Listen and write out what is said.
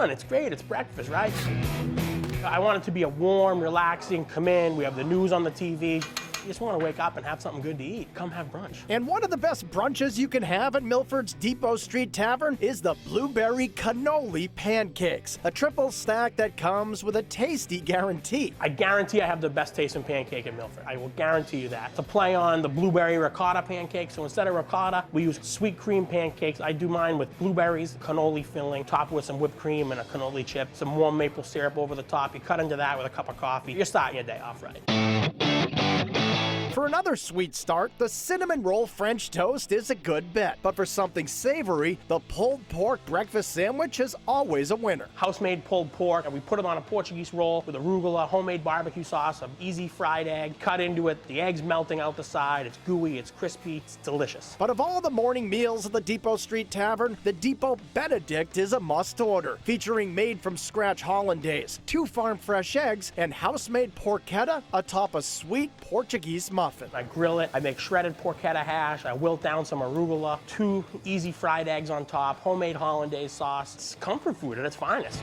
fun. It's great. It's breakfast, right? I want it to be a warm, relaxing, come in. We have the news on the TV. You just want to wake up and have something good to eat. Come have brunch. And one of the best brunches you can have at Milford's Depot Street Tavern is the Blueberry Cannoli Pancakes, a triple stack that comes with a tasty guarantee. I guarantee I have the best tasting pancake in Milford. I will guarantee you that. It's a play on the blueberry ricotta pancake. So instead of ricotta, we use sweet cream pancakes. I do mine with blueberries, cannoli filling, topped with some whipped cream and a cannoli chip, some warm maple syrup over the top. You cut into that with a cup of coffee. You're starting your day off right. For another sweet start, the cinnamon roll French toast is a good bet. But for something savory, the pulled pork breakfast sandwich is always a winner. House-made pulled pork, and we put it on a Portuguese roll with arugula, homemade barbecue sauce, an easy fried egg, cut into it, the egg's melting out the side, it's gooey, it's crispy, it's delicious. But of all the morning meals at the Depot Street Tavern, the Depot Benedict is a must-order, featuring made-from-scratch hollandaise, 2 farm-fresh eggs, and house-made porchetta atop a sweet Portuguese muffin. I grill it, I make shredded porchetta hash, I wilt down some arugula, 2 easy fried eggs on top, homemade hollandaise sauce. It's comfort food at its finest.